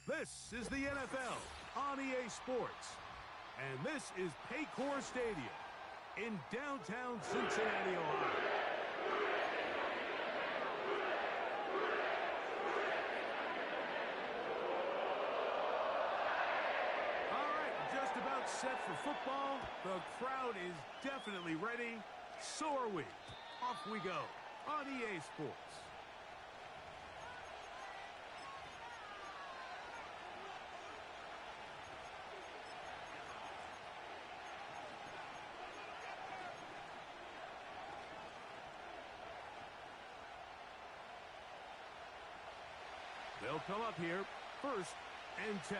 This is the NFL on EA Sports. And this is Paycor Stadium in downtown Cincinnati, Ohio. All right, just about set for football. The crowd is definitely ready. So are we. Off we go on EA Sports. They'll come up here, 1st and 10.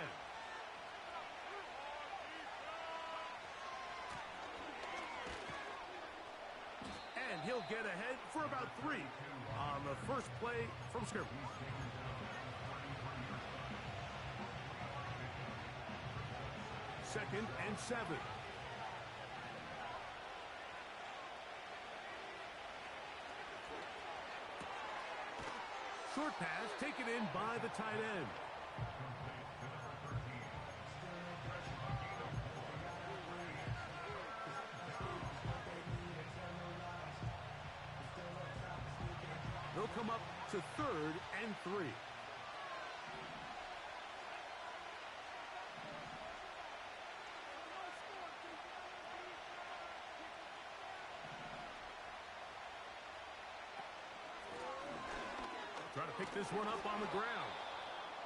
And he'll get ahead for about 3 on the first play from scrimmage. Second and 7. Short pass taken in by the tight end. They'll come up to 3rd and 3. Try to pick this one up on the ground.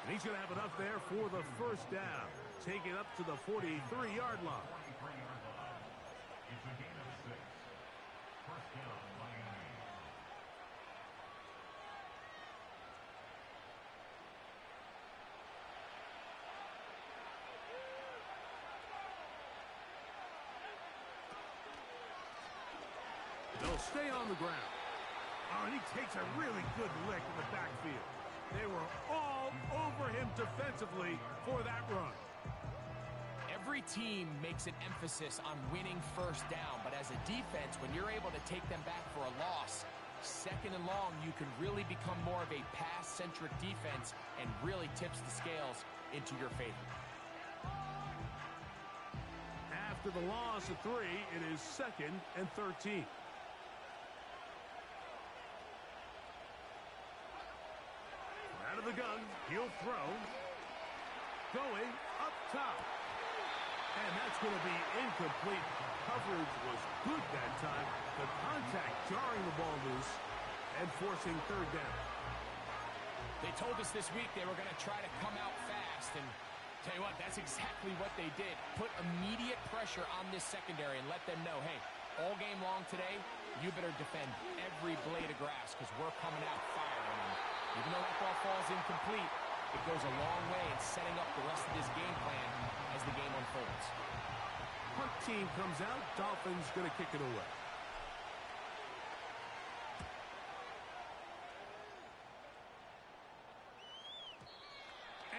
And he's going to have enough there for the first down. Take it up to the 43-yard line. It's a gain of 6. First down, Miami. They'll stay on the ground. Oh, and he takes a really good lick in the backfield. They were all over him defensively for that run. Every team makes an emphasis on winning first down, but as a defense, when you're able to take them back for a loss, 2nd and long, you can really become more of a pass-centric defense and really tips the scales into your favor. After the loss of 3, it is 2nd and 13. Out of the gun, he'll throw. Going up top. And that's going to be incomplete. Coverage was good that time. The contact jarring the ball loose and forcing 3rd down. They told us this week they were going to try to come out fast, and tell you what, that's exactly what they did. Put immediate pressure on this secondary and let them know, hey, all game long today, you better defend every blade of grass because we're coming out firing. Even though that ball falls incomplete, it goes a long way in setting up the rest of this game plan as the game unfolds. Punt team comes out. Dolphins going to kick it away.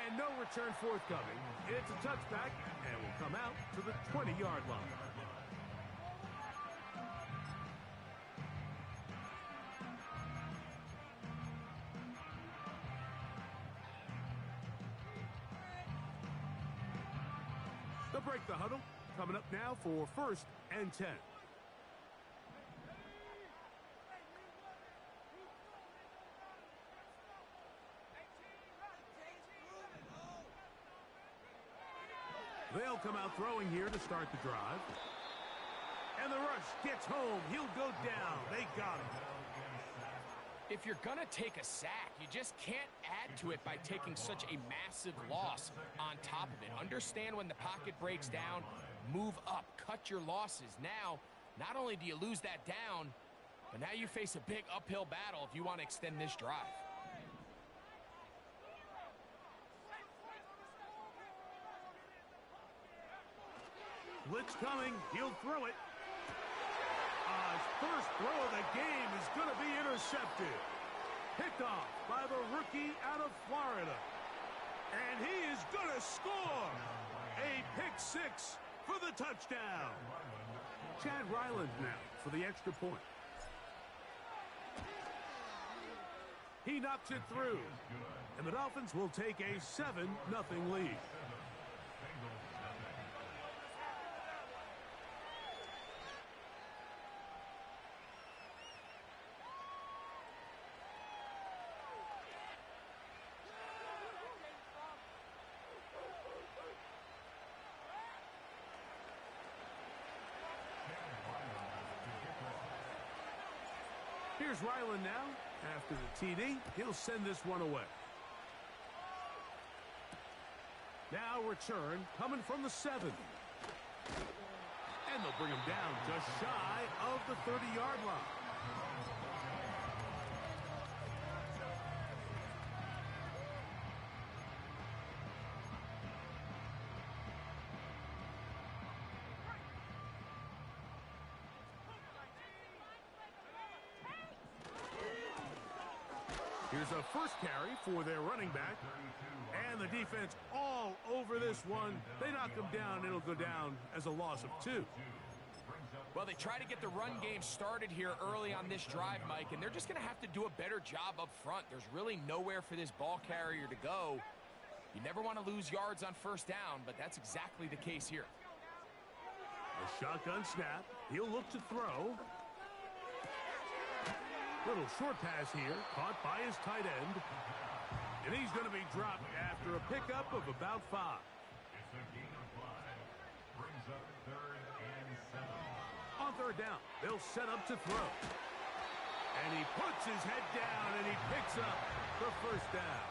And no return forthcoming. It's a touchback and will come out to the 20-yard line. They'll break the huddle. Coming up now for 1st and 10. They'll come out throwing here to start the drive. And the rush gets home. He'll go down. They got him. If you're going to take a sack, you just can't add to it by taking such a massive loss on top of it. Understand when the pocket breaks down, move up, cut your losses. Now, not only do you lose that down, but now you face a big uphill battle if you want to extend this drive. Blitz coming. He'll throw it. His first throw of the game is going to be intercepted. Picked off by the rookie out of Florida. And he is going to score. A pick 6 for the touchdown. Chad Ryland now for the extra point. He knocks it through. And the Dolphins will take a 7-0 lead. Here's Ryland now. After the TD, he'll send this one away. Now return coming from the 7. And they'll bring him down just shy of the 30-yard line. Here's a first carry for their running back. And the defense all over this one. They knock him down. It'll go down as a loss of 2. Well, they try to get the run game started here early on this drive, Mike, and they're just going to have to do a better job up front. There's really nowhere for this ball carrier to go. You never want to lose yards on first down, but that's exactly the case here. A shotgun snap. He'll look to throw. Little short pass here, caught by his tight end. And he's going to be dropped after a pickup of about 5. It's a gain of 5. Brings up 3rd and 7. On third down, they'll set up to throw. And he puts his head down and he picks up the first down.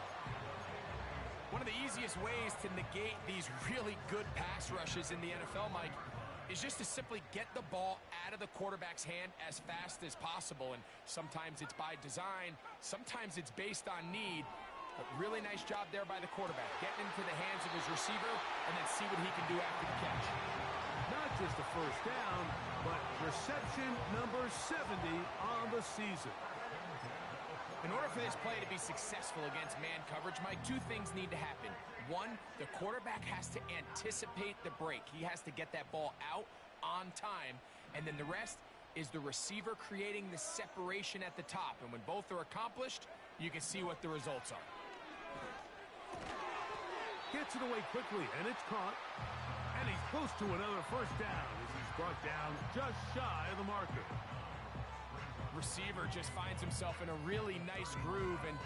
One of the easiest ways to negate these really good pass rushes in the NFL, Mike, is just to simply get the ball out of the quarterback's hand as fast as possible. And sometimes it's by design, sometimes it's based on need. But really nice job there by the quarterback, getting into the hands of his receiver and then see what he can do after the catch. Not just a first down, but reception number 70 on the season. In order for this play to be successful against man coverage, Mike, 2 things need to happen. 1, the quarterback has to anticipate the break. He has to get that ball out on time. And then the rest is the receiver creating the separation at the top. And when both are accomplished, you can see what the results are. Gets it away quickly, and it's caught. And he's close to another first down as he's brought down just shy of the marker. Receiver just finds himself in a really nice groove, and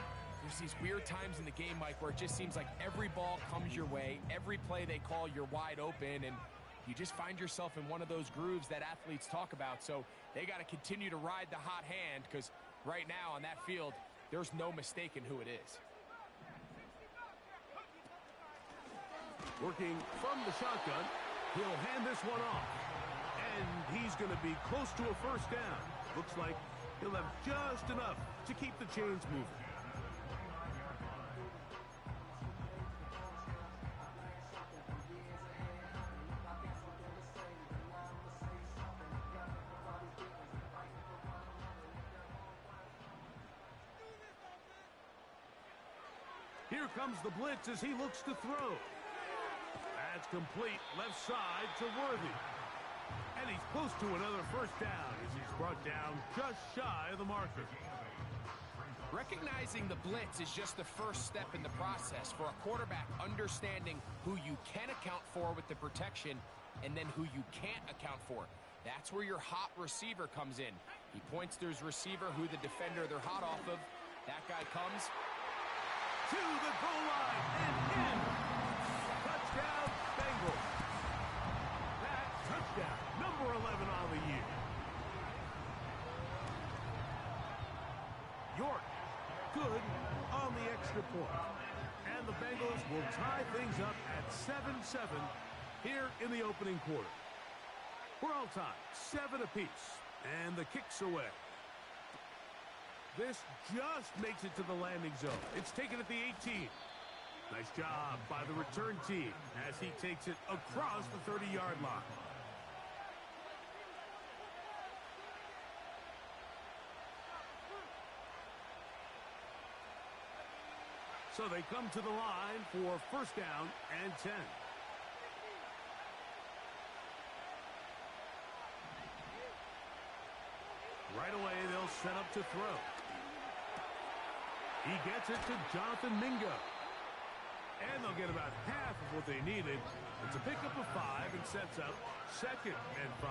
there's these weird times in the game, Mike, where it just seems like every ball comes your way, every play they call, you're wide open, and you just find yourself in one of those grooves that athletes talk about. So they got to continue to ride the hot hand, because right now on that field, there's no mistaking who it is. Working from the shotgun, he'll hand this one off. And he's going to be close to a first down. Looks like he'll have just enough to keep the chains moving. Here comes the blitz as he looks to throw. That's complete left side to Worthy. And he's close to another first down as he's brought down just shy of the marker. Recognizing the blitz is just the first step in the process for a quarterback understanding who you can account for with the protection and then who you can't account for. That's where your hot receiver comes in. He points to his receiver who the defender they're hot off of. That guy comes to the goal line and in. Touchdown, Bengals. That touchdown, number 11 on the year. York, good on the extra point. And the Bengals will tie things up at 7-7 here in the opening quarter. We're all tied, 7 apiece, and the kick's away. This just makes it to the landing zone. It's taken at the 18. Nice job by the return team as he takes it across the 30-yard line. So they come to the line for first down and 10. Right away, they'll set up to throw. He gets it to Jonathan Mingo. And they'll get about half of what they needed. It's a pickup of 5 and sets up 2nd and 5.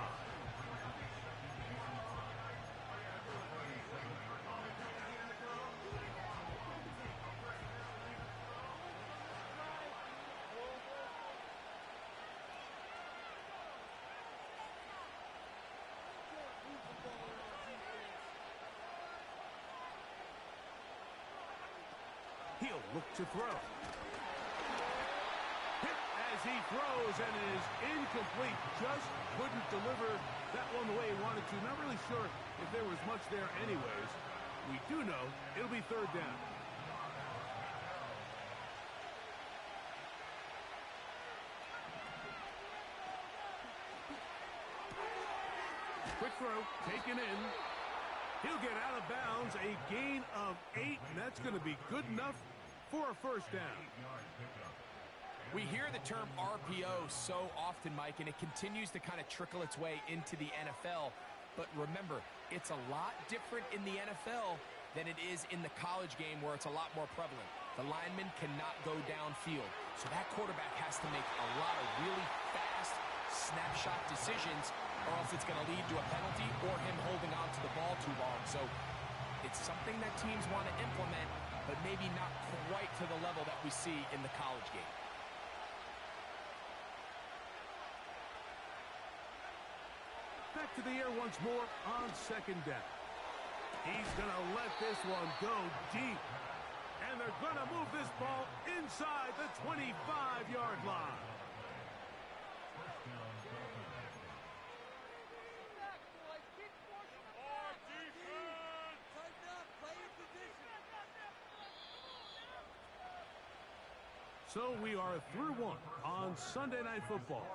He'll look to throw. Hit as he throws, and it is incomplete. Just couldn't deliver that one the way he wanted to. Not really sure if there was much there anyways. We do know it'll be 3rd down. Quick throw, taken in. He'll get out of bounds, a gain of 8, and that's going to be good enough for a 1st down. We hear the term RPO so often, Mike, and it continues to kind of trickle its way into the NFL. But remember, it's a lot different in the NFL than it is in the college game where it's a lot more prevalent. The lineman cannot go downfield, so that quarterback has to make a lot of really fast snapshot decisions, or else it's going to lead to a penalty or him holding on to the ball too long. So it's something that teams want to implement, but maybe not quite to the level that we see in the college game. Back to the air once more on 2nd down. He's going to let this one go deep. And they're going to move this ball inside the 25-yard line. So we are through 1 on Sunday Night Football.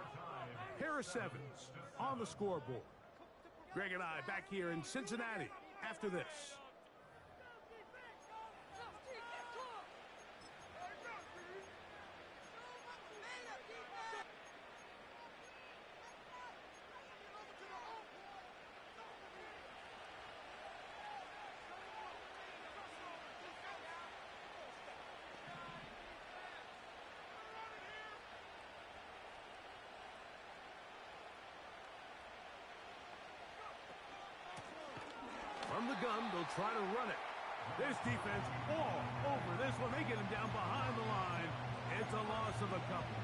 Harris Evans on the scoreboard. Greg and I back here in Cincinnati after this. From the gun, they'll try to run it. This defense all over this one. They get him down behind the line. It's a loss of a couple.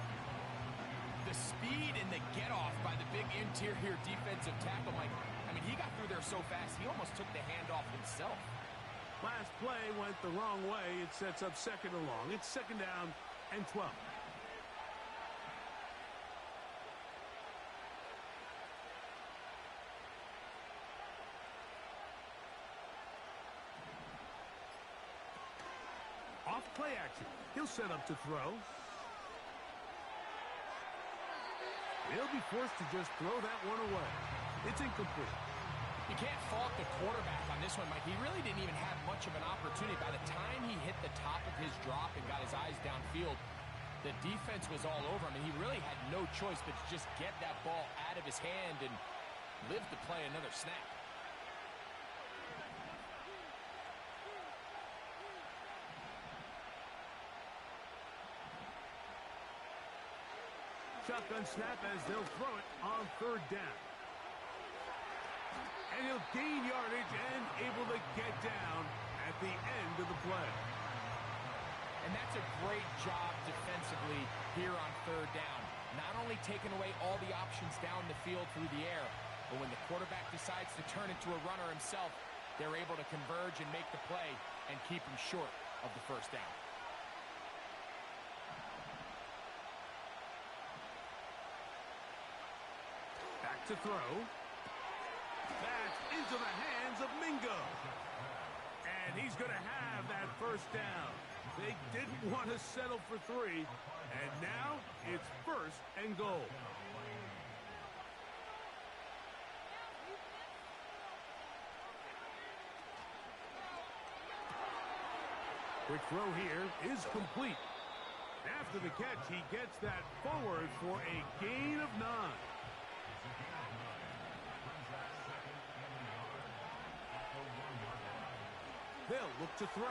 The speed and the get-off by the big interior defensive tackle, Mike. I mean, he got through there so fast, he almost took the handoff himself. Last play went the wrong way. It sets up 2nd and long. It's 2nd down and 12. Off play action. He'll set up to throw. He'll be forced to just throw that one away. It's incomplete. You can't fault the quarterback on this one, Mike. He really didn't even have much of an opportunity. By the time he hit the top of his drop and got his eyes downfield, the defense was all over him, and he really had no choice but to just get that ball out of his hand and live to play another snap. Shotgun snap as they'll throw it on 3rd down. And he'll gain yardage and able to get down at the end of the play. And that's a great job defensively here on 3rd down. Not only taking away all the options down the field through the air, but when the quarterback decides to turn into a runner himself, they're able to converge and make the play and keep him short of the 1st down. To throw. That's into the hands of Mingo. And he's going to have that 1st down. They didn't want to settle for 3. And now it's 1st and goal. Quick throw here is complete. After the catch, he gets that forward for a gain of 9. They'll look to throw.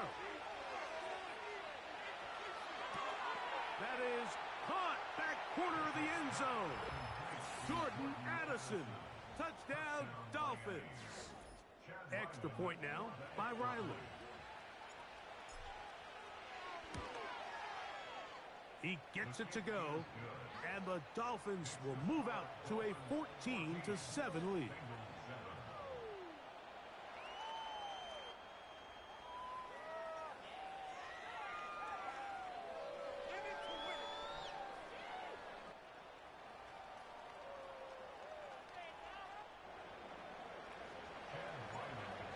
That is caught back corner of the end zone. Jordan Addison. Touchdown, Dolphins. Extra point now by Riley. He gets it to go, and the Dolphins will move out to a 14-7 lead.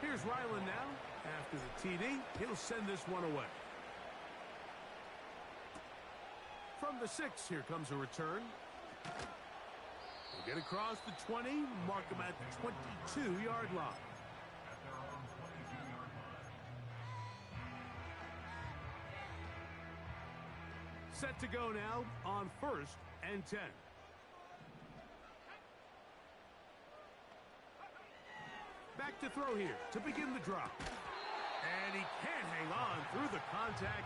Here's Ryland now. After the TD, he'll send this one away. From the 6, here comes a return. We'll get across the 20, mark him at the 22-yard line. Set to go now on 1st and 10. Back to throw here to begin the drop. And he can't hang on through the contact.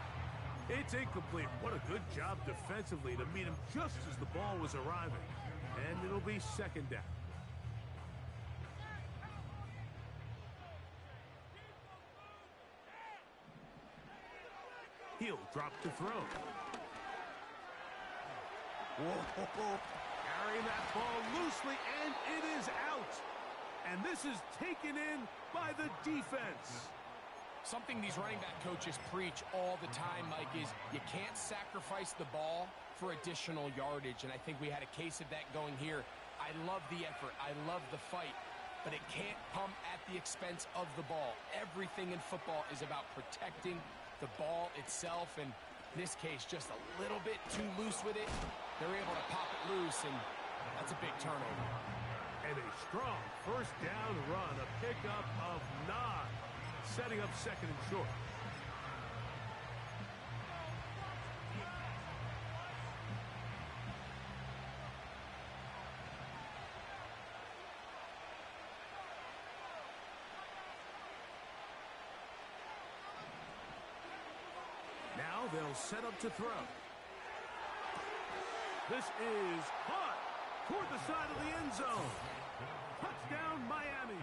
It's incomplete. What a good job defensively to meet him just as the ball was arriving. And it'll be 2nd down. He'll drop to throw. Whoa, carrying that ball loosely, and it is out. And this is taken in by the defense. Something these running back coaches preach all the time, Mike, is you can't sacrifice the ball for additional yardage. And I think we had a case of that going here. I love the effort. I love the fight. But it can't come at the expense of the ball. Everything in football is about protecting the ball itself. And in this case, just a little bit too loose with it. They're able to pop it loose, and that's a big turnover. And a strong 1st down run, a pickup of 9. Setting up 2nd and short. Now they'll set up to throw. This is caught toward the side of the end zone. Touchdown, Miami.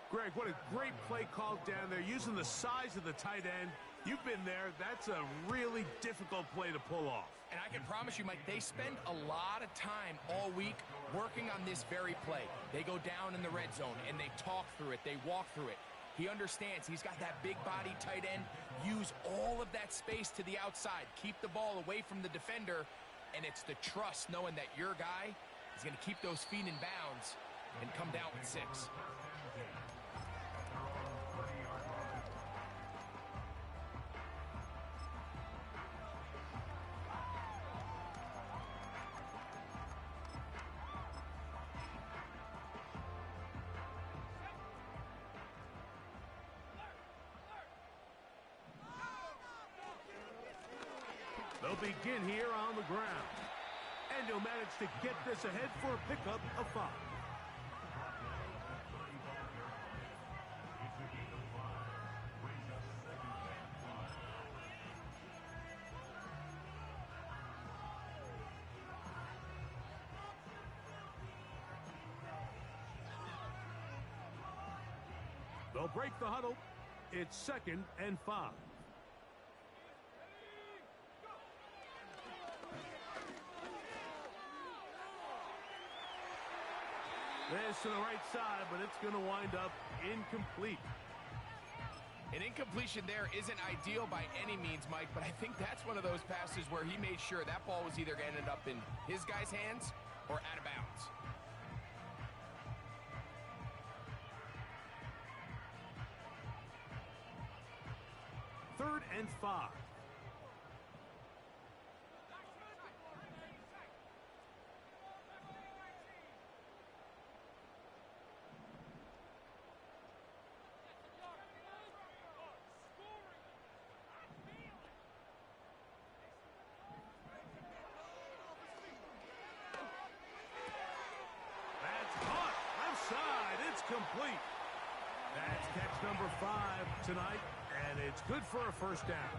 Greg, what a great play called down there, using the size of the tight end. You've been there. That's a really difficult play to pull off. And I can promise you, Mike, they spend a lot of time all week working on this very play. They go down in the red zone, and they talk through it. They walk through it. He understands he's got that big body tight end. Use all of that space to the outside. Keep the ball away from the defender, and it's the trust knowing that your guy is going to keep those feet in bounds and come down with 6. They'll begin here on the ground. And he'll manage to get this ahead for a pickup of 5. They'll break the huddle. It's 2nd and 5. This to the right side, but it's going to wind up incomplete. An incompletion there isn't ideal by any means, Mike, but I think that's one of those passes where he made sure that ball was either going to end up in his guy's hands or out of bounds. Third and 5. Complete. That's catch number 5 tonight, and it's good for a 1st down.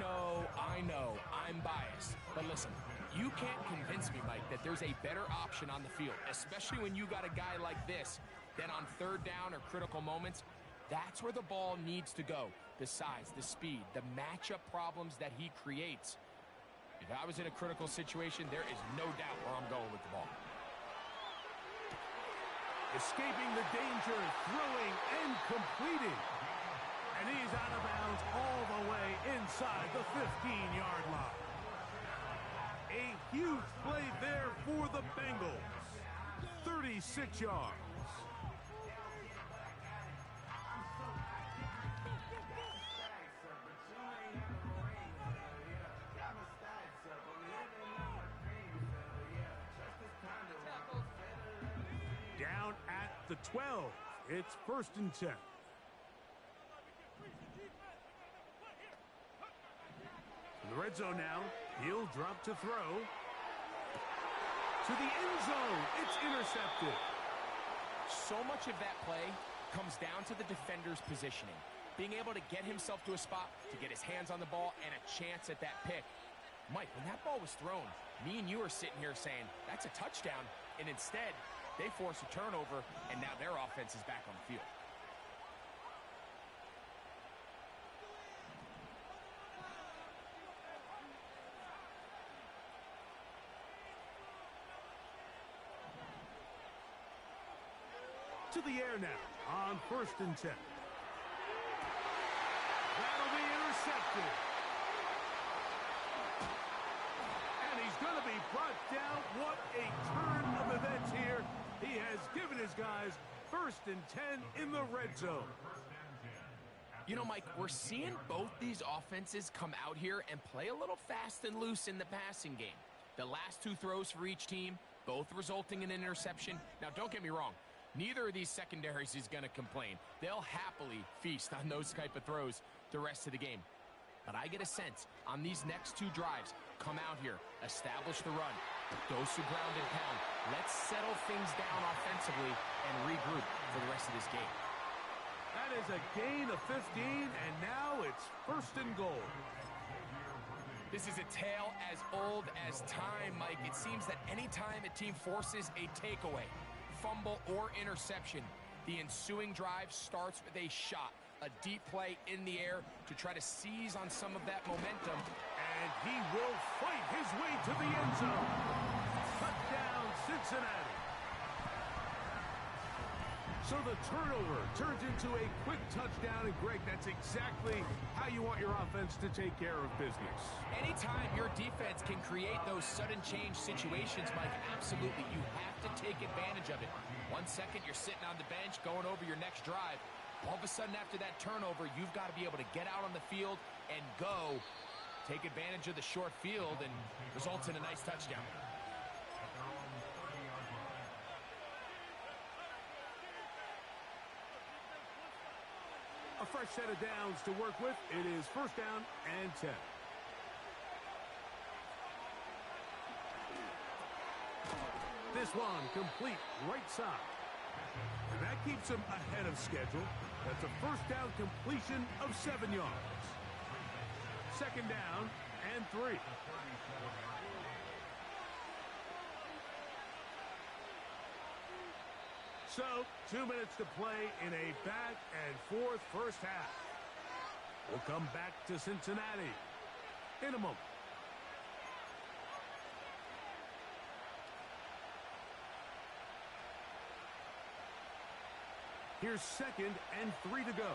I know, I'm biased. But listen, you can't convince me, Mike, that there's a better option on the field, especially when you got a guy like this, that on third down or critical moments, that's where the ball needs to go. The size, the speed, the matchup problems that he creates. If I was in a critical situation, there is no doubt where I'm going with the ball. Escaping the danger, throwing and completing. And he's out of bounds all the way inside the 15-yard line. A huge play there for the Bengals. 36 yards. Down at the 12. It's 1st and 10. In the red zone now. He'll drop to throw. To the end zone. It's intercepted. So much of that play comes down to the defender's positioning. Being able to get himself to a spot, to get his hands on the ball, and a chance at that pick. Mike, when that ball was thrown, me and you are sitting here saying, that's a touchdown. And instead, they force a turnover, and now their offense is back on the field. To the air now on 1st and 10. That'll be intercepted. And he's going to be brought down. What a turn of events here. He has given his guys 1st and 10 in the red zone. You know, Mike, we're seeing both these offenses come out here and play a little fast and loose in the passing game. The last 2 throws for each team, both resulting in an interception. Now, don't get me wrong. Neither of these secondaries is going to complain. They'll happily feast on those type of throws the rest of the game. But I get a sense on these next 2 drives, come out here, establish the run, go to ground and pound. Let's settle things down offensively and regroup for the rest of this game. That is a gain of 15, and now it's 1st and goal. This is a tale as old as time, Mike. It seems that anytime a team forces a takeaway, fumble, or interception, the ensuing drive starts with a shot, a deep play in the air to try to seize on some of that momentum. And he will fight his way to the end zone. Touchdown, Cincinnati. So the turnover turns into a quick touchdown, and Greg, that's exactly how you want your offense to take care of business. Anytime your defense can create those sudden change situations, Mike, absolutely, you have to take advantage of it. 1 second, you're sitting on the bench going over your next drive. All of a sudden, after that turnover, you've got to be able to get out on the field and go, take advantage of the short field, and results in a nice touchdown. A fresh set of downs to work with. It is 1st down and 10. This one complete right side. And that keeps him ahead of schedule. That's a 1st down completion of 7 yards. 2nd down and 3. So, 2 minutes to play in a back-and-forth first half. We'll come back to Cincinnati in a moment. Here's 2nd and 3 to go.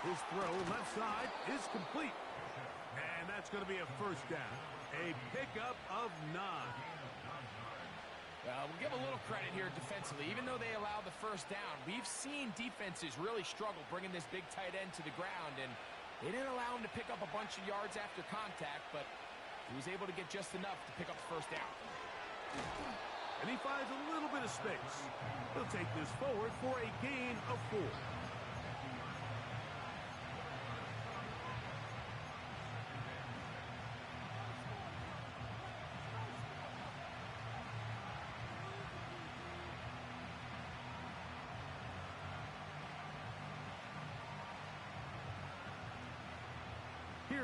His throw left side is complete. And that's going to be a 1st down. A pickup of 9. Well, we'll give a little credit here defensively. Even though they allow the 1st down, we've seen defenses really struggle bringing this big tight end to the ground, and they didn't allow him to pick up a bunch of yards after contact, but he was able to get just enough to pick up the 1st down. And he finds a little bit of space. He'll take this forward for a gain of 4.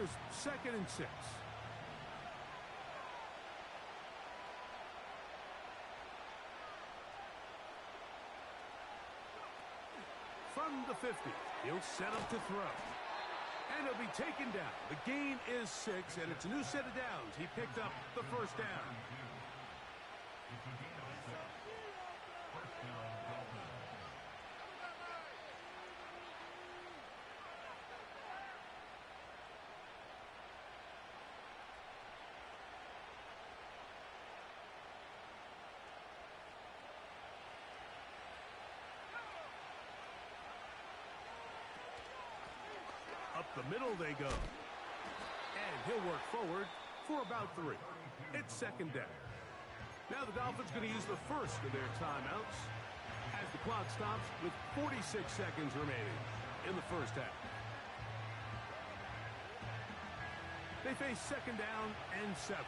Here's 2nd and 6. From the 50, he'll set up to throw. And he'll be taken down. The gain is 6, and it's a new set of downs. He picked up the first down. Up the middle they go. And he'll work forward for about 3. It's 2nd down. Now the Dolphins going to use the first of their timeouts as the clock stops with 46 seconds remaining in the first half. They face 2nd down and 7.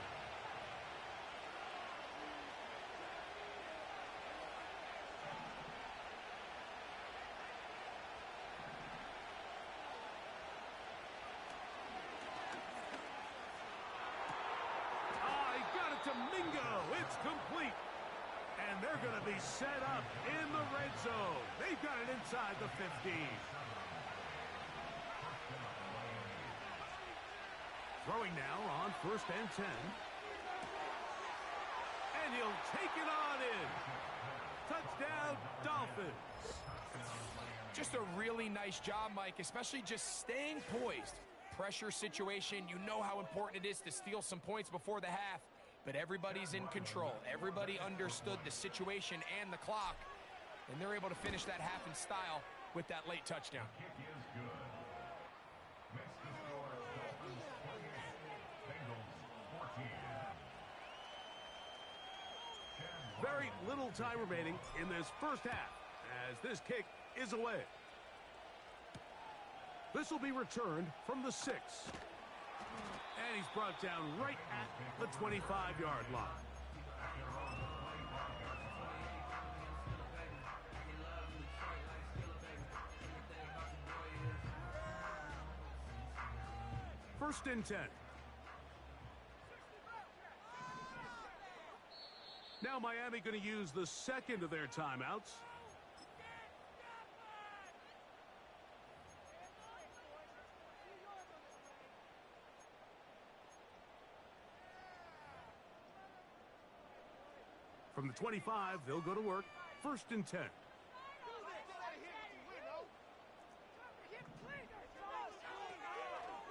Mingo, it's complete. And they're going to be set up in the red zone. They've got it inside the 15. Throwing now on 1st and 10. And he'll take it on in. Touchdown, Dolphins. Just a really nice job, Mike, especially just staying poised. Pressure situation, you know how important it is to steal some points before the half. But everybody's in control. Everybody understood the situation and the clock. And they're able to finish that half in style with that late touchdown. Kick is good. Makes the score Dolphins 28, Bengals 14. Very little time remaining in this first half as this kick is away. This will be returned from the 6. And he's brought down right at the 25-yard line. First and 10. Now Miami going to use the 2nd of their timeouts. From the 25, they'll go to work. 1st and 10.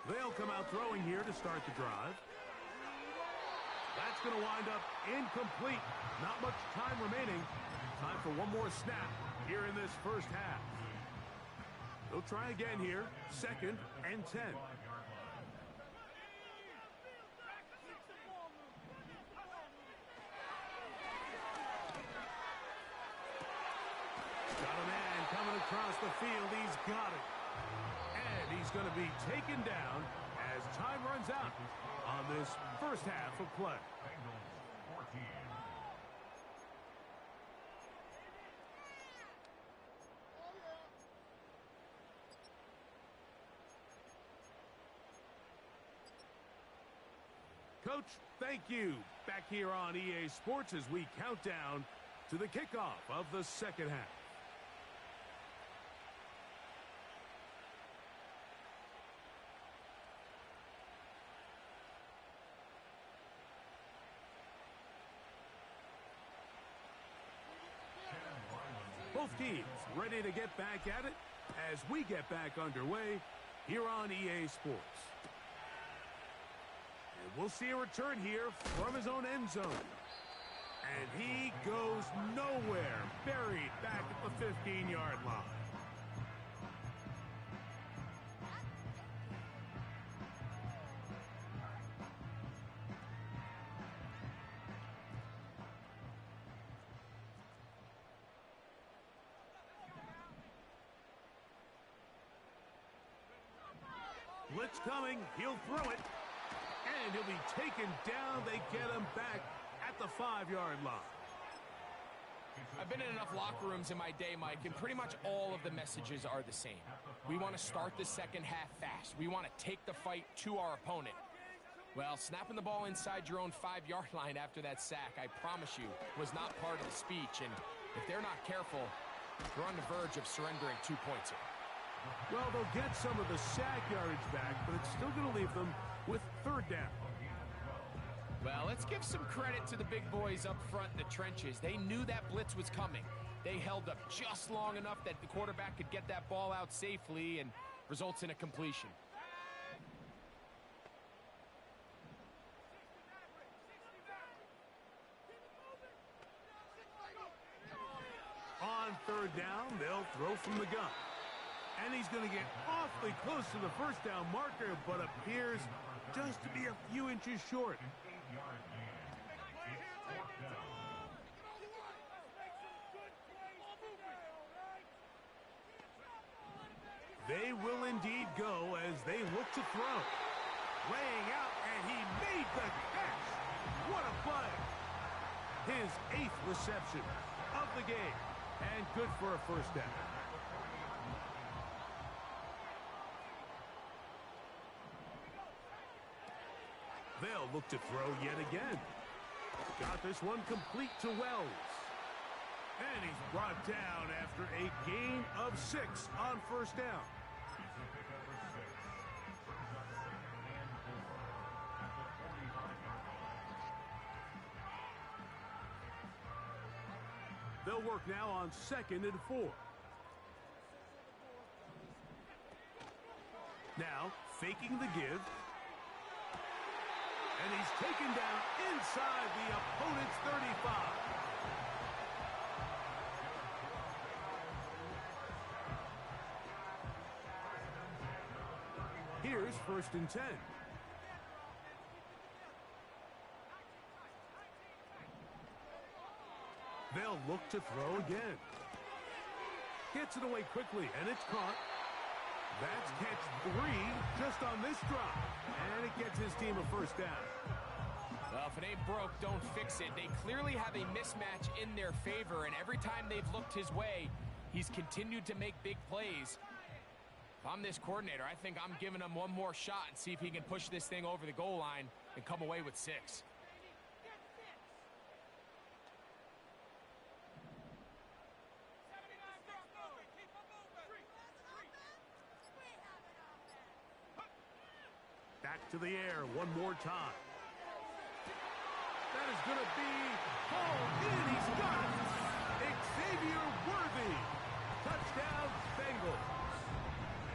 They'll come out throwing here to start the drive. That's going to wind up incomplete. Not much time remaining. Time for one more snap here in this first half. They'll try again here. 2nd and 10. Across the field, he's got it. And he's going to be taken down as time runs out on this first half of play. Bengals 14. Coach, thank you. Back here on EA Sports as we count down to the kickoff of the second half. Both teams ready to get back at it as we get back underway here on EA Sports. And we'll see a return here from his own end zone. And he goes nowhere, buried back at the 15-yard line. Blitz coming, he'll throw it, and he'll be taken down. They get him back at the 5-yard line. I've been in enough locker rooms in my day, Mike, and pretty much all of the messages are the same. We want to start the second half fast. We want to take the fight to our opponent. Well, snapping the ball inside your own 5-yard line after that sack, I promise you, was not part of the speech. And if they're not careful, they're on the verge of surrendering 2 points here. Well, they'll get some of the sack yardage back, but it's still going to leave them with third down. Well, let's give some credit to the big boys up front in the trenches. They knew that blitz was coming. They held up just long enough that the quarterback could get that ball out safely and results in a completion. On third down, they'll throw from the gun. And he's going to get awfully close to the first down marker, but appears just to be a few inches short. They will indeed go as they look to throw. Laying out, and he made the catch. What a play. His 8th reception of the game, and good for a first down. They'll look to throw yet again. Got this one complete to Wells. And he's brought down after a gain of 6 on first down. They'll work now on 2nd and 4. Now, faking the give. And he's taken down inside the opponent's 35. Here's 1st and 10. They'll look to throw again. Gets it away quickly, and it's caught. That's catch 3 just on this drop. And it gets his team a first down. Well, if it ain't broke, don't fix it. They clearly have a mismatch in their favor, and every time they've looked his way, he's continued to make big plays. If I'm this coordinator, I think I'm giving him one more shot and see if he can push this thing over the goal line and come away with 6. Back to the air one more time. That is going to be hauled in. He's got it. Xavier Worthy. Touchdown, Bengals.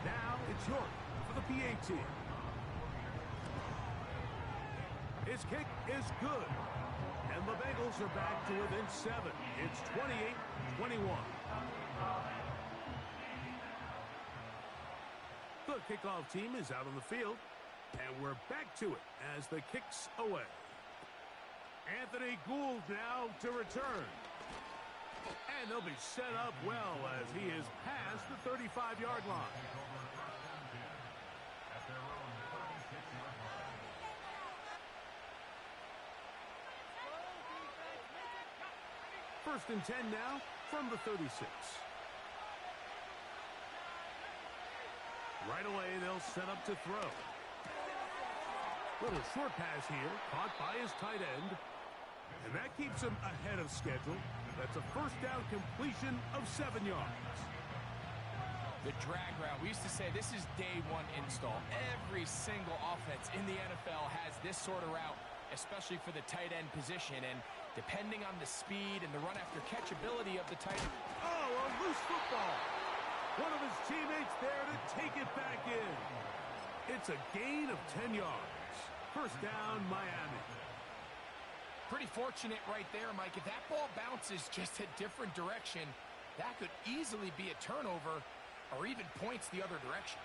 Now it's York for the PAT. His kick is good. And the Bengals are back to within 7. It's 28-21. The kickoff team is out on the field. And we're back to it as the kick's away. Anthony Gould now to return. And they'll be set up well as he is past the 35-yard line. First and 10 now from the 36. Right away, they'll set up to throw. Little short pass here, caught by his tight end. And that keeps him ahead of schedule. That's a first down completion of 7 yards. The drag route. We used to say this is day 1 install. Every single offense in the NFL has this sort of route, especially for the tight end position. And depending on the speed and the run after catch ability of the tight end. Oh, a loose football. One of his teammates there to take it back in. It's a gain of 10 yards. First down, Miami. Pretty fortunate right there, Mike. If that ball bounces just a different direction, that could easily be a turnover or even points the other direction.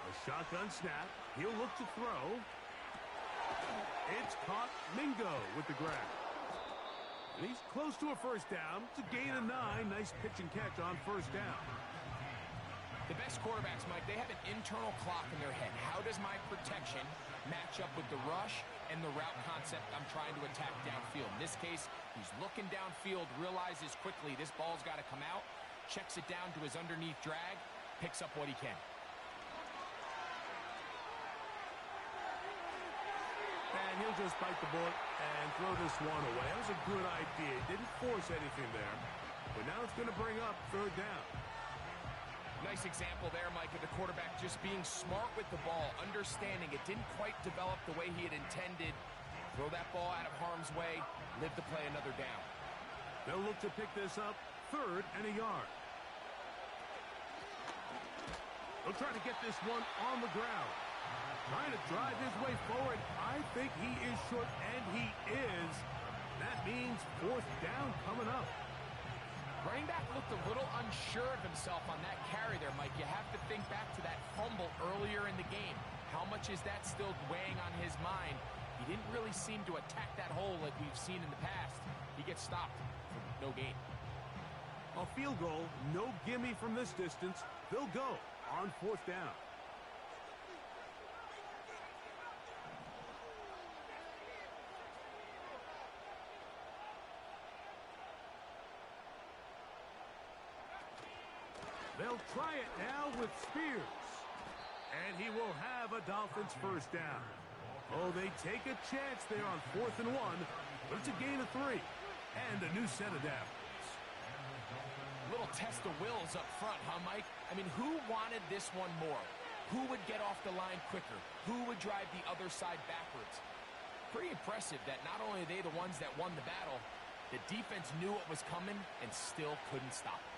A shotgun snap. He'll look to throw. It's caught. Mingo with the grab. And he's close to a first down. It's a gain of 9. Nice pitch and catch on first down. The best quarterbacks, Mike, they have an internal clock in their head. How does my protection match up with the rush and the route concept I'm trying to attack downfield? In this case, he's looking downfield, realizes quickly this ball's got to come out, checks it down to his underneath drag, picks up what he can. And he'll just bite the bullet and throw this one away. That was a good idea. Didn't force anything there. But now it's going to bring up third down. Nice example there, Mike, of the quarterback just being smart with the ball, understanding it didn't quite develop the way he had intended. Throw that ball out of harm's way, live to play another down. They'll look to pick this up, 3rd and a yard. They'll try to get this one on the ground. Trying to drive his way forward. I think he is short, and he is. That means 4th down coming up. Running back looked a little unsure of himself on that carry there, Mike. You have to think back to that fumble earlier in the game. How much is that still weighing on his mind? He didn't really seem to attack that hole like we've seen in the past. He gets stopped for no gain. A field goal, no gimme from this distance. They'll go on 4th down. They'll try it now with Spears. And he will have a Dolphins 1st down. Oh, they take a chance there on 4th and 1, but it's a gain of 3. And a new set of downs. Little test of wills up front, huh, Mike? I mean, who wanted this one more? Who would get off the line quicker? Who would drive the other side backwards? Pretty impressive that not only are they the ones that won the battle, the defense knew what was coming and still couldn't stop it.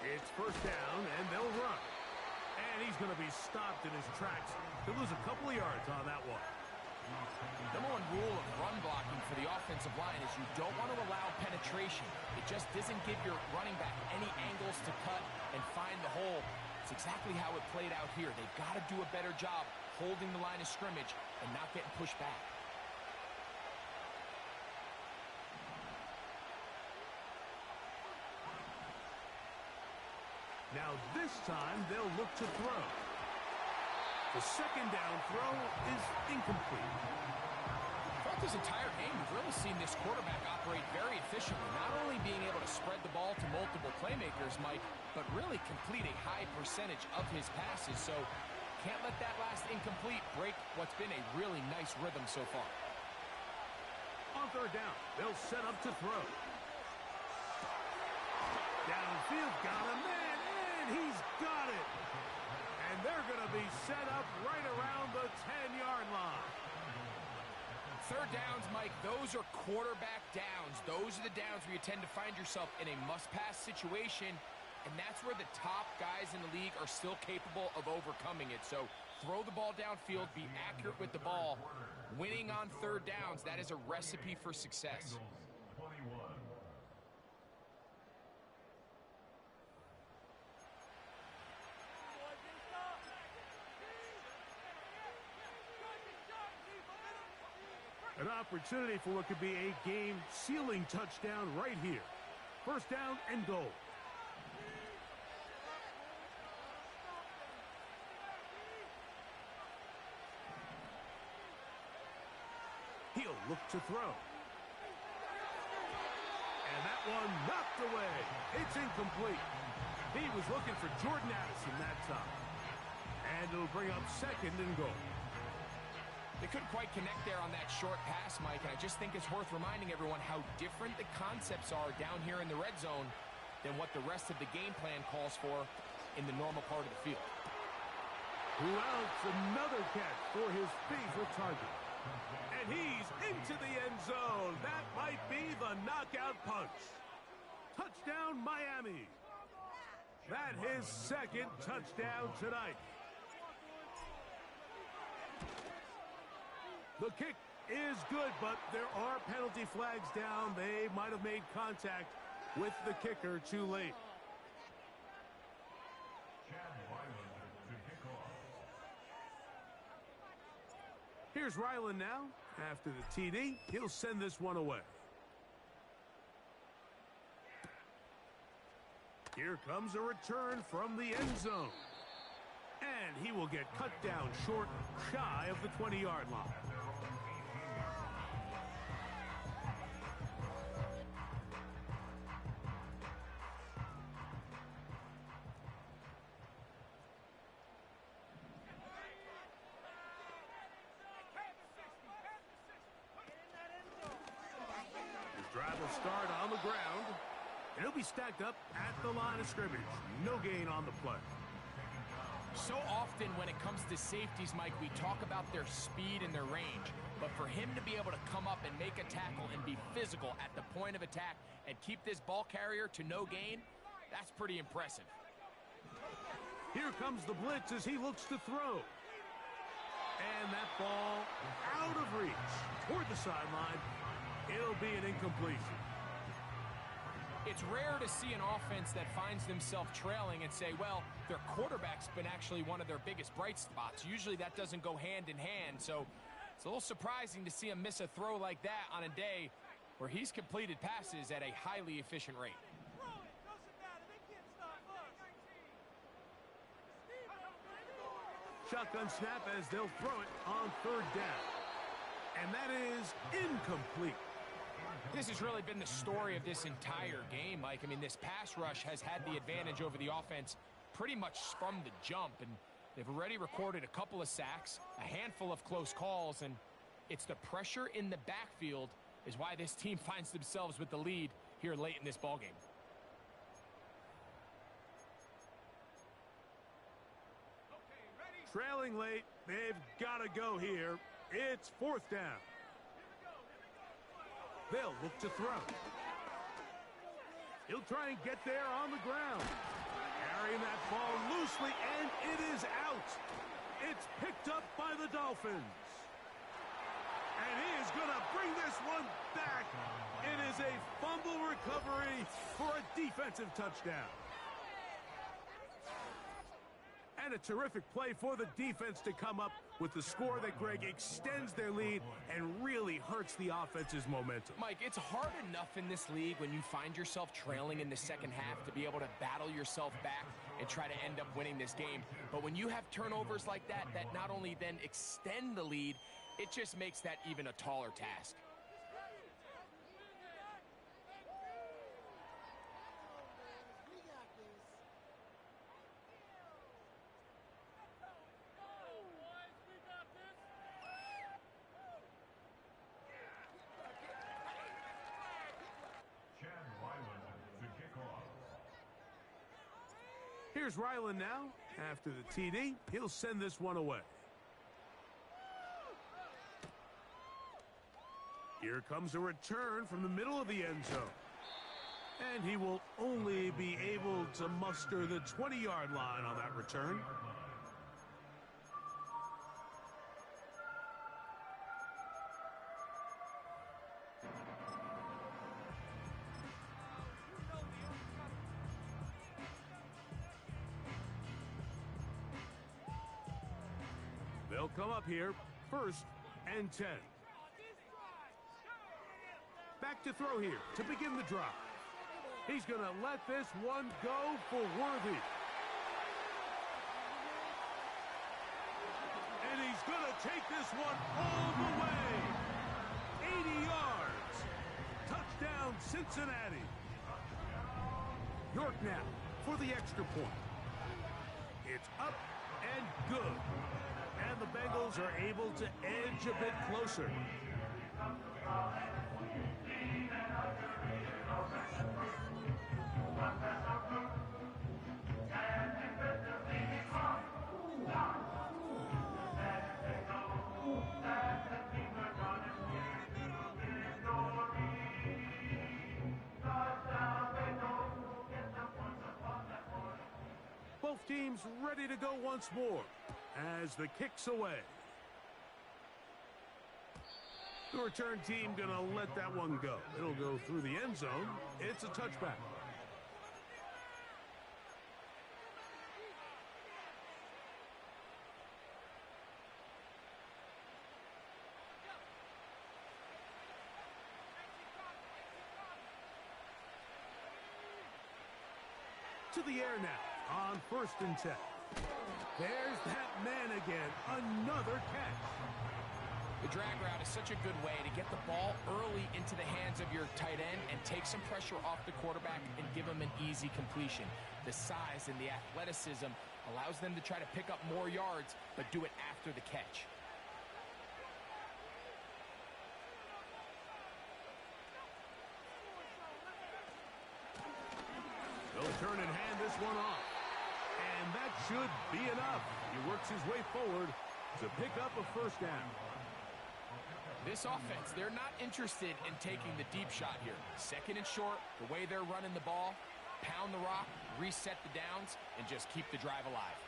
It's 1st down, and they'll run. And he's going to be stopped in his tracks. He'll lose a couple of yards on that one. Number one rule of run blocking for the offensive line is you don't want to allow penetration. It just doesn't give your running back any angles to cut and find the hole. It's exactly how it played out here. They've got to do a better job holding the line of scrimmage and not getting pushed back. Now this time they'll look to throw. The 2nd down throw is incomplete. Throughout this entire game, we've really seen this quarterback operate very efficiently, not only being able to spread the ball to multiple playmakers, Mike, but really complete a high percentage of his passes. So can't let that last incomplete break what's been a really nice rhythm so far. On 3rd down, they'll set up to throw. Downfield, got a man, and he's got it. And they're going to be set up right around the 10-yard line. 3rd downs, Mike, those are quarterback downs. Those are the downs where you tend to find yourself in a must-pass situation, and that's where the top guys in the league are still capable of overcoming it. So throw the ball downfield, be accurate with the ball. Winning on 3rd downs, that is a recipe for success. An opportunity for what could be a game-sealing touchdown right here. 1st down and goal. He'll look to throw. And that one knocked away. It's incomplete. He was looking for Jordan Addison that time. And it'll bring up 2nd and goal. They couldn't quite connect there on that short pass, Mike, and I just think it's worth reminding everyone how different the concepts are down here in the red zone than what the rest of the game plan calls for in the normal part of the field. Who else? Another catch for his favorite target. And he's into the end zone. That might be the knockout punch. Touchdown, Miami. That his 2nd touchdown tonight. The kick is good, but there are penalty flags down. They might have made contact with the kicker too late. Here's Ryland now. After the TD, he'll send this one away. Here comes a return from the end zone. And he will get cut down short, shy of the 20-yard line. His drive will start on the ground. And he'll be stacked up at the line of scrimmage. No gain on the play. So often when it comes to safeties, Mike, we talk about their speed and their range. But for him to be able to come up and make a tackle and be physical at the point of attack and keep this ball carrier to no gain, that's pretty impressive. Here comes the blitz as he looks to throw. And that ball out of reach toward the sideline. It'll be an incompletion. It's rare to see an offense that finds themselves trailing and say, well, their quarterback's been actually one of their biggest bright spots. Usually that doesn't go hand in hand, so it's a little surprising to see him miss a throw like that on a day where he's completed passes at a highly efficient rate. Shotgun snap as they'll throw it on third down. And that is incomplete. This has really been the story of this entire game, Mike. I mean, this pass rush has had the advantage over the offense pretty much from the jump, and they've already recorded a couple of sacks, a handful of close calls, and it's the pressure in the backfield is why this team finds themselves with the lead here late in this ballgame. Trailing late, they've got to go here. It's fourth down. They'll look to throw. He'll try and get there on the ground. Carrying that ball loosely, and it is out. It's picked up by the Dolphins. And he is going to bring this one back. It is a fumble recovery for a defensive touchdown. And a terrific play for the defense to come up with the score that, Greg, extends their lead and really hurts the offense's momentum. Mike, it's hard enough in this league when you find yourself trailing in the second half to be able to battle yourself back and try to end up winning this game. But when you have turnovers like that, that not only then extend the lead, it just makes that even a taller task. Here's Ryland now. After the TD, he'll send this one away. Here comes a return from the middle of the end zone. And he will only be able to muster the 20-yard line on that return. They'll come up here, 1st and 10. Back to throw here to begin the drive. He's going to let this one go for Worthy. And he's going to take this one all the way. 80 yards. Touchdown, Cincinnati. York now for the extra point. It's up and good. And the Bengals are able to edge a bit closer. Both teams ready to go once more as the kick's away. The return team gonna let that one go. It'll go through the end zone. It's a touchback. to the air now on 1st and 10. There's that man again. Another catch. The drag route is such a good way to get the ball early into the hands of your tight end and take some pressure off the quarterback and give him an easy completion. The size and the athleticism allows them to try to pick up more yards, but do it after the catch. They'll turn and hand this one off. And that should be enough. He works his way forward to pick up a 1st down. This offense, they're not interested in taking the deep shot here. 2nd and short, the way they're running the ball, pound the rock, reset the downs, and just keep the drive alive.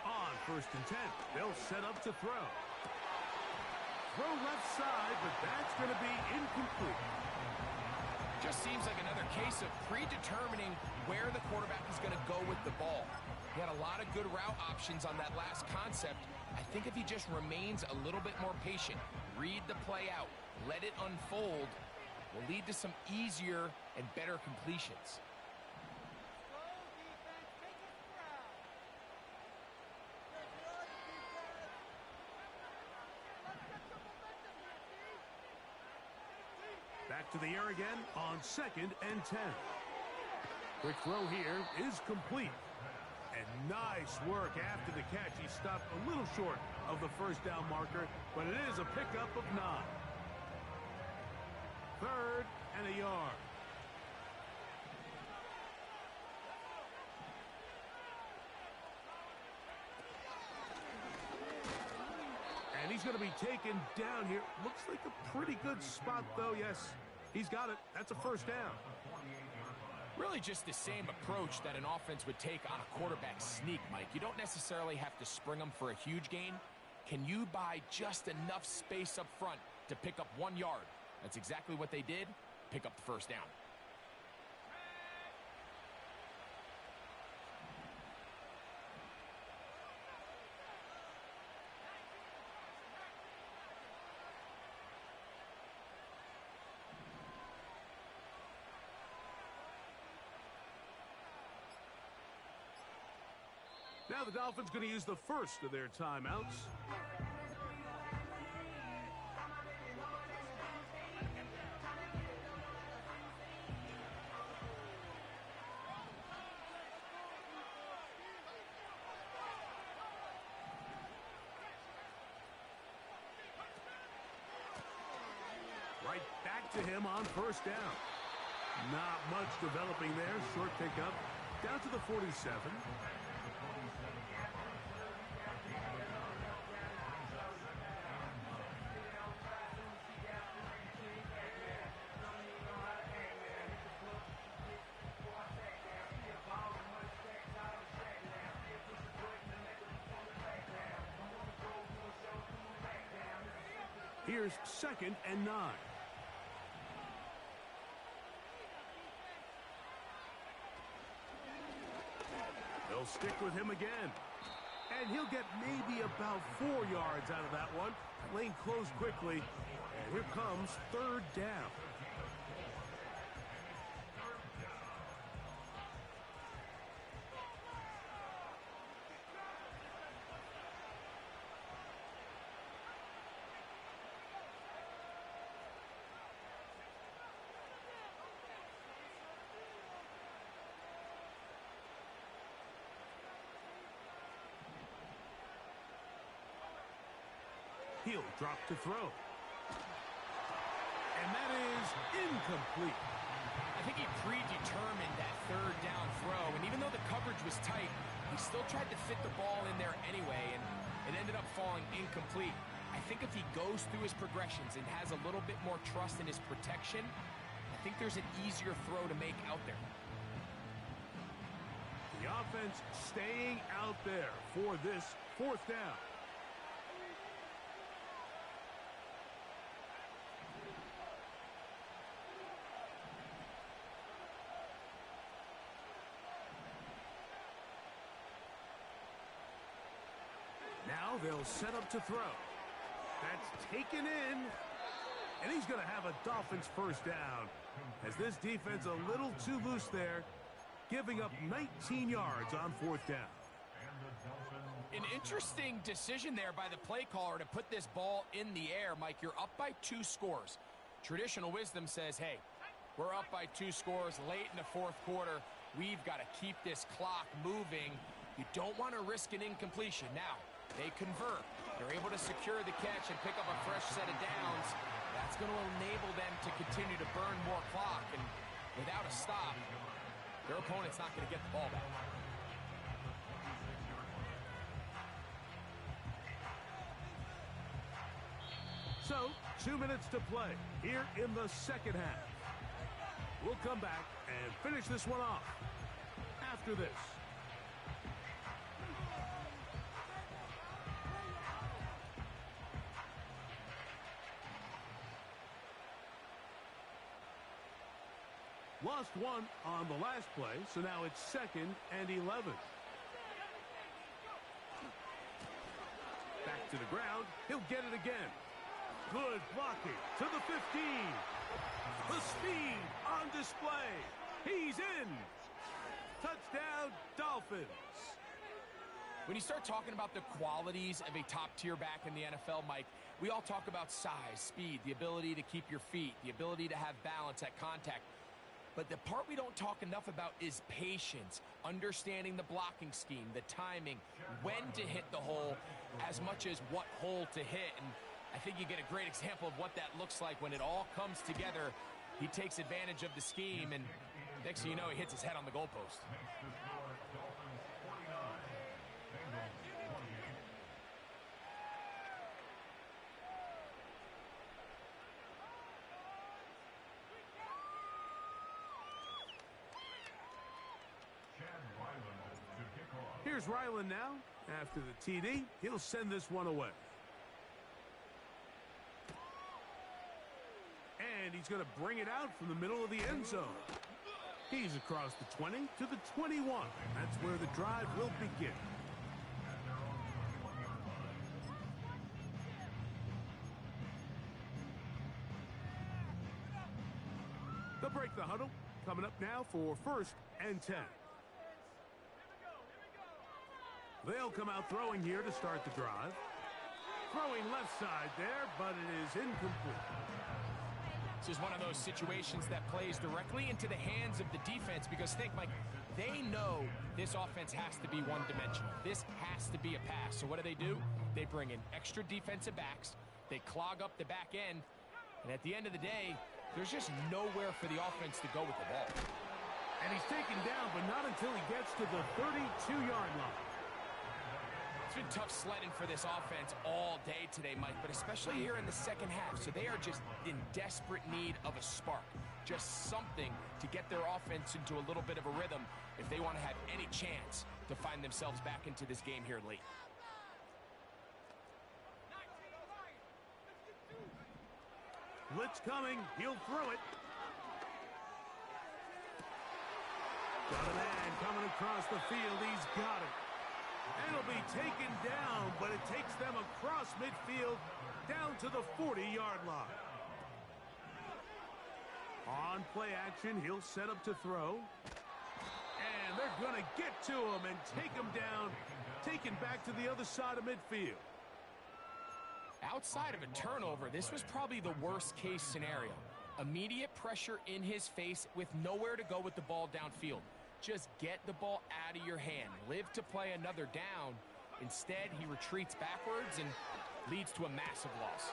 On 1st and 10, they'll set up to throw. Throw left side, but that's going to be incomplete. Just seems like another case of predetermining where the quarterback is going to go with the ball. He had a lot of good route options on that last concept. I think if he just remains a little bit more patient, read the play out, let it unfold, will lead to some easier and better completions. Back to the air again on 2nd and 10. Quick throw here is complete. And nice work after the catch. He stopped a little short of the 1st down marker, but it is a pickup of 9. 3rd and a yard. And he's going to be taken down here. Looks like a pretty good spot, though. Yes, he's got it. That's a 1st down. Really just the same approach that an offense would take on a quarterback sneak, Mike. You don't necessarily have to spring them for a huge gain. Can you buy just enough space up front to pick up 1 yard? That's exactly what they did. Pick up the 1st down. Now the Dolphins going to use the 1st of their timeouts. Right back to him on 1st down. Not much developing there. Short pickup down to the 47. Here's 2nd and 9. They'll stick with him again. And he'll get maybe about 4 yards out of that one. Lane closed quickly. And here comes 3rd down. He'll drop to throw. And that is incomplete. I think he predetermined that 3rd down throw, and even though the coverage was tight, he still tried to fit the ball in there anyway, and it ended up falling incomplete. I think if he goes through his progressions and has a little bit more trust in his protection, I think there's an easier throw to make out there. The offense staying out there for this 4th down. Now they'll set up to throw. That's taken in. And he's going to have a Dolphins first down. As this defense a little too loose there, giving up 19 yards on fourth down. An interesting decision there by the play caller to put this ball in the air. Mike, you're up by 2 scores. Traditional wisdom says, hey, we're up by 2 scores late in the fourth quarter. We've got to keep this clock moving. You don't want to risk an incompletion. Now, they convert. They're able to secure the catch and pick up a fresh set of downs. That's going to enable them to continue to burn more clock. And without a stop, their opponent's not going to get the ball back. So, 2 minutes to play here in the second half. We'll come back and finish this one off after this. Lost one on the last play, so now it's 2nd and 11. Back to the ground. He'll get it again. Good blocking to the 15. The speed on display. He's in. Touchdown, Dolphins. When you start talking about the qualities of a top-tier back in the NFL, Mike, we all talk about size, speed, the ability to keep your feet, the ability to have balance at contact. But the part we don't talk enough about is patience, understanding the blocking scheme, the timing, when to hit the hole, as much as what hole to hit. And I think you get a great example of what that looks like when it all comes together. He takes advantage of the scheme, and next thing you know, he hits his head on the goalpost. Here's Ryland now. After the TD, he'll send this one away. And he's going to bring it out from the middle of the end zone. He's across the 20 to the 21. That's where the drive will begin. They'll break the huddle. Coming up now for 1st and 10. They'll come out throwing here to start the drive. Throwing left side there, but it is incomplete. This is one of those situations that plays directly into the hands of the defense because think, Mike, they know this offense has to be one-dimensional. This has to be a pass. So what do? They bring in extra defensive backs. They clog up the back end. And at the end of the day, there's just nowhere for the offense to go with the ball. And he's taken down, but not until he gets to the 32-yard line. It's been tough sledding for this offense all day today, Mike, but especially here in the second half. So they are just in desperate need of a spark, just something to get their offense into a little bit of a rhythm if they want to have any chance to find themselves back into this game here late. Blitz coming. He'll throw it. Got a man coming across the field. He's got it. And it'll be taken down, but it takes them across midfield down to the 40-yard line. On play action, he'll set up to throw. And they're going to get to him and take him down, taken back to the other side of midfield. Outside of a turnover, this was probably the worst-case scenario. Immediate pressure in his face with nowhere to go with the ball downfield. Just get the ball out of your hand. Live to play another down. Instead, he retreats backwards and leads to a massive loss.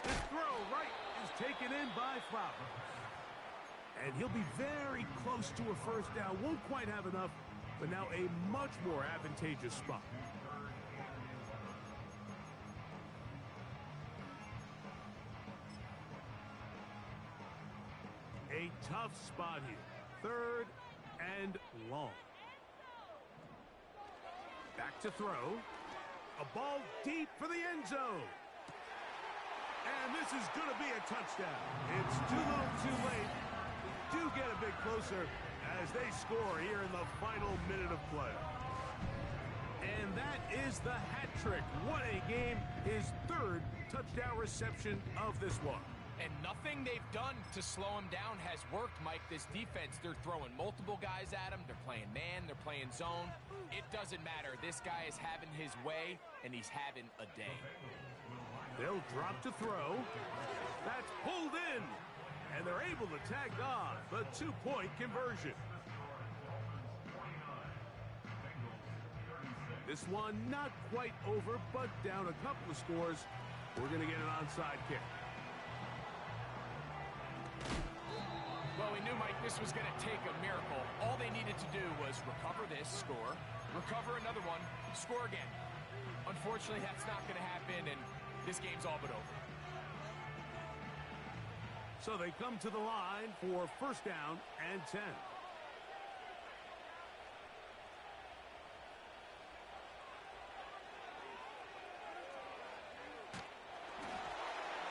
This throw right is taken in by Flowers. And he'll be very close to a first down. Won't quite have enough, but now a much more advantageous spot. A tough spot here. 3rd and long. Back to throw. A ball deep for the end zone. And this is going to be a touchdown. It's too little too late. Do get a bit closer as they score here in the final minute of play. And that is the hat trick. What a game. His third touchdown reception of this one. And nothing they've done to slow him down has worked, Mike. This defense, they're throwing multiple guys at him. They're playing man. They're playing zone. It doesn't matter. This guy is having his way, and he's having a day. They'll drop to throw. That's pulled in. And they're able to tag on the two-point conversion. This one not quite over, but down a couple of scores. We're going to get an onside kick. Well, we knew, Mike, this was going to take a miracle. All they needed to do was recover this, score, recover another one, score again. Unfortunately, that's not going to happen, and this game's all but over. So they come to the line for first down and 10.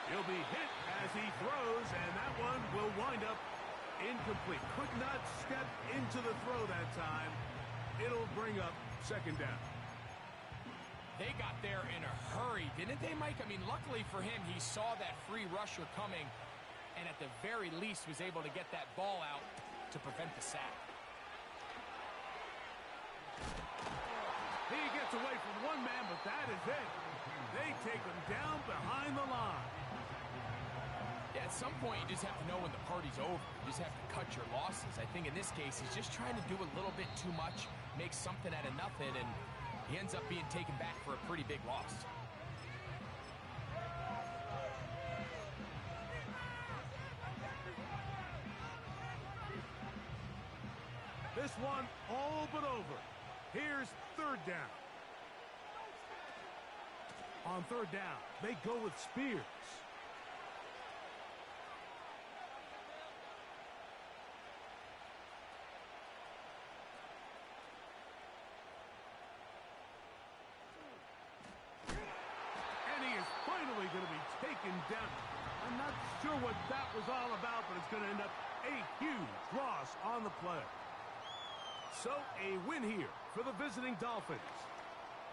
He'll be hit as he throws, and that one will wind up incomplete. Could not step into the throw that time. It'll bring up second down. They got there in a hurry, didn't they, Mike? I mean, luckily for him, he saw that free rusher coming, and at the very least was able to get that ball out to prevent the sack. He gets away from one man, but that is it. They take him down behind the line. Yeah, at some point, you just have to know when the party's over. You just have to cut your losses. I think in this case, he's just trying to do a little bit too much, make something out of nothing, and he ends up being taken back for a pretty big loss. This one all but over. Here's third down. On third down, they go with Spears. And he is finally going to be taken down. I'm not sure what that was all about, but it's going to end up a huge loss on the play. So a win here for the visiting Dolphins.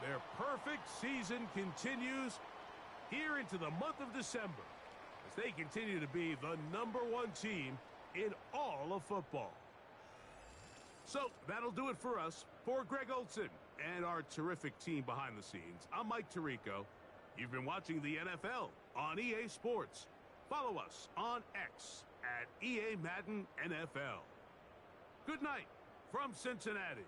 Their perfect season continues here into the month of December as they continue to be the #1 team in all of football. So that'll do it for us. For Greg Olsen and our terrific team behind the scenes, I'm Mike Tirico. You've been watching the NFL on EA Sports. Follow us on X at EA Madden NFL. Good night from Cincinnati.